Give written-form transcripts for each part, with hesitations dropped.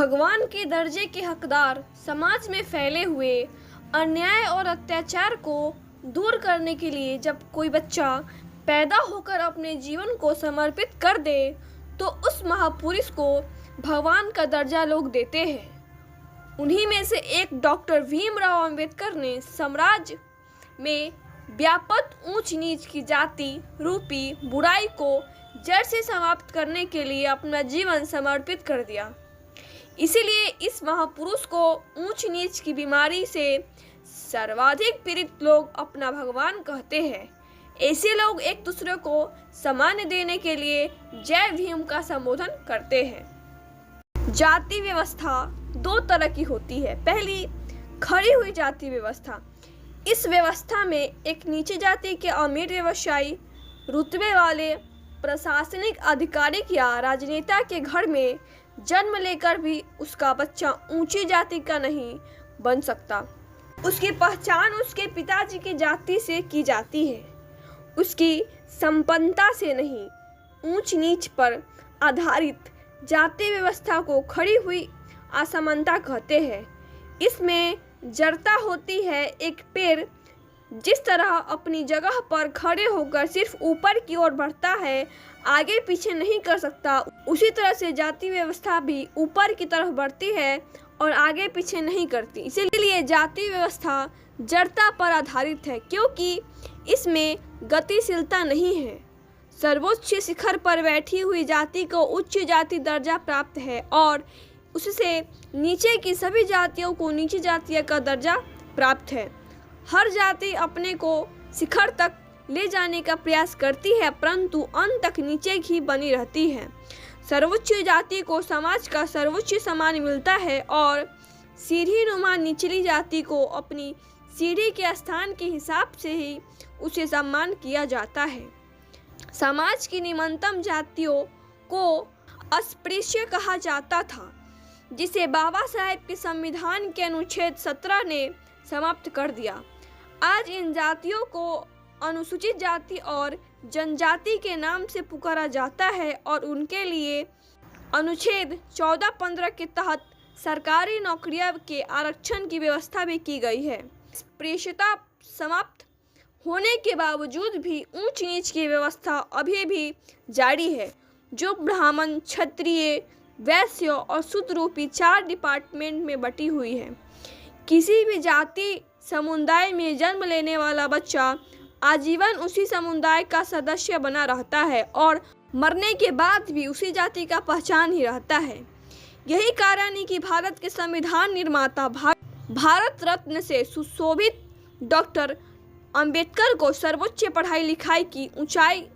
भगवान के दर्जे के हकदार समाज में फैले हुए अन्याय और अत्याचार को दूर करने के लिए जब कोई बच्चा पैदा होकर अपने जीवन को समर्पित कर दे तो उस महापुरुष को भगवान का दर्जा लोग देते हैं। उन्हीं में से एक डॉक्टर भीमराव अंबेडकर ने साम्राज्य में व्याप्त ऊंच नीच की जाति रूपी बुराई को जड़ से समाप्त करने के लिए अपना जीवन समर्पित कर दिया। इसीलिए इस महापुरुष को ऊंच नीच की बीमारी से सर्वाधिक पीड़ित लोग अपना भगवान कहते हैं। ऐसे लोग एक दूसरे को सम्मान देने के लिए जय भीम का संबोधन करते हैं। जाति व्यवस्था दो तरह की होती है। पहली, खड़ी हुई जाति व्यवस्था। इस व्यवस्था में एक नीची जाति के अमीर व्यवसायी, रुतबे वाले प्रशासनिक अधिकारी या राजनेता के घर में जन्म लेकर भी उसका बच्चा ऊंची जाति का नहीं बन सकता। उसकी पहचान उसके पिताजी की जाति से की जाती है, उसकी संपन्नता से नहीं। ऊंच नीच पर आधारित जाति व्यवस्था को खड़ी हुई असमानता कहते हैं। इसमें जड़ता होती है। एक पेड़ जिस तरह अपनी जगह पर खड़े होकर सिर्फ ऊपर की ओर बढ़ता है, आगे पीछे नहीं कर सकता, उसी तरह से जाति व्यवस्था भी ऊपर की तरफ बढ़ती है और आगे पीछे नहीं करती। इसीलिए जाति व्यवस्था जड़ता पर आधारित है, क्योंकि इसमें गतिशीलता नहीं है। सर्वोच्च शिखर पर बैठी हुई जाति को उच्च जाति दर्जा प्राप्त है और उससे नीचे की सभी जातियों को नीची जाति का दर्जा प्राप्त है। हर जाति अपने को शिखर तक ले जाने का प्रयास करती है, परंतु अंत तक नीचे ही बनी रहती है। सर्वोच्च जाति को समाज का सर्वोच्च सम्मान मिलता है और सीढ़ी नुमा निचली जाति को अपनी सीढ़ी के स्थान के हिसाब से ही उसे सम्मान किया जाता है। समाज की निम्नतम जातियों को अस्पृश्य कहा जाता था, जिसे बाबा साहेब के संविधान के अनुच्छेद 17 ने समाप्त कर दिया। आज इन जातियों को अनुसूचित जाति और जनजाति के नाम से पुकारा जाता है और उनके लिए अनुच्छेद 14-15 के तहत सरकारी नौकरियों के आरक्षण की व्यवस्था भी की गई है। अस्पृश्यता समाप्त होने के बावजूद भी ऊंच नीच की व्यवस्था अभी भी जारी है, जो ब्राह्मण, क्षत्रिय, वैश्य और शूद्र रूपी 4 डिपार्टमेंट में बटी हुई है। किसी भी जाति समुदाय में जन्म लेने वाला बच्चा आजीवन उसी समुदाय का सदस्य बना रहता है और मरने के बाद भी उसी जाति का पहचान ही रहता है। यही कारण है कि भारत के संविधान निर्माता भारत रत्न से सुशोभित डॉक्टर अंबेडकर को सर्वोच्च पढ़ाई लिखाई की ऊंचाई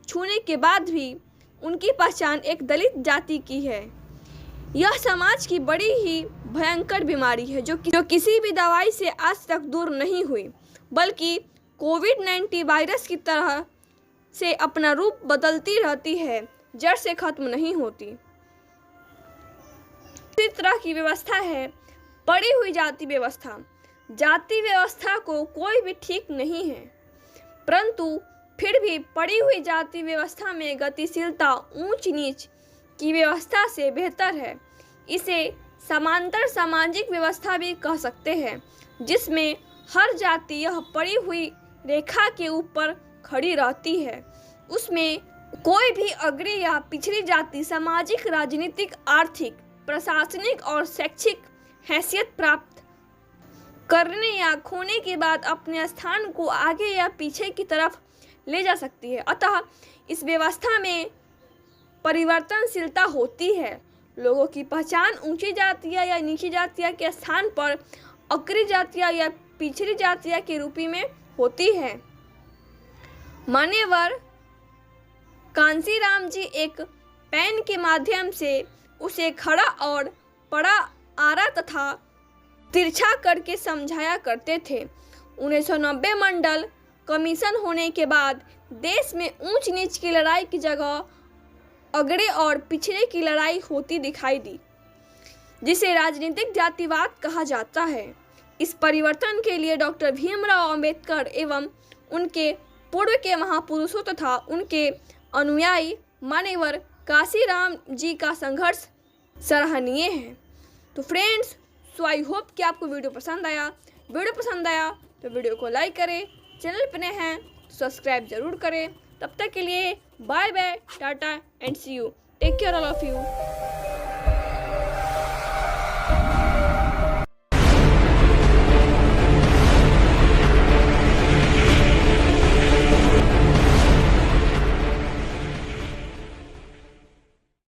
छूने के बाद भी उनकी पहचान एक दलित जाति की है। यह समाज की बड़ी ही भयंकर बीमारी है जो किसी भी दवाई से आज तक दूर नहीं हुई, बल्कि कोविड-19 वायरस की तरह से अपना रूप बदलती रहती है, जड़ से खत्म नहीं होती। इसी तरह की व्यवस्था है पड़ी हुई जाति व्यवस्था। जाति व्यवस्था को कोई भी ठीक नहीं है, परंतु फिर भी पड़ी हुई जाति व्यवस्था में गतिशीलता ऊंच नीच की व्यवस्था से बेहतर है। इसे समांतर सामाजिक व्यवस्था भी कह सकते हैं, जिसमें हर जाति यह पड़ी हुई रेखा के ऊपर खड़ी रहती है। उसमें कोई भी अग्रणी या पिछड़ी जाति सामाजिक, राजनीतिक, आर्थिक, प्रशासनिक और शैक्षिक हैसियत प्राप्त करने या खोने के बाद अपने स्थान को आगे या पीछे की तरफ ले जा सकती है। अतः इस व्यवस्था में परिवर्तनशीलता होती है। लोगों की पहचान ऊंची जातियाँ या नीची जातियाँ के स्थान पर अग्रणी जातियाँ या पिछड़ी जातियाँ के रूप में होती है। मान्यवर कांशीराम जी एक पेन के माध्यम से उसे खड़ा और पड़ा आरा तथा तिरछा करके समझाया करते थे। 1990 मंडल कमीशन होने के बाद देश में ऊंच नीच की लड़ाई की जगह अगड़े और पिछड़े की लड़ाई होती दिखाई दी, जिसे राजनीतिक जातिवाद कहा जाता है। इस परिवर्तन के लिए डॉक्टर भीमराव अंबेडकर एवं उनके पूर्व के महापुरुषों तथा उनके अनुयायी मान्यवर कांशीराम जी का संघर्ष सराहनीय है। तो फ्रेंड्स, सो आई होप कि आपको वीडियो पसंद आया। तो वीडियो को लाइक करें, चैनल पर नए हैं तो सब्सक्राइब जरूर करें। तब तक के लिए bye bye, tata and see you. Take care all of you.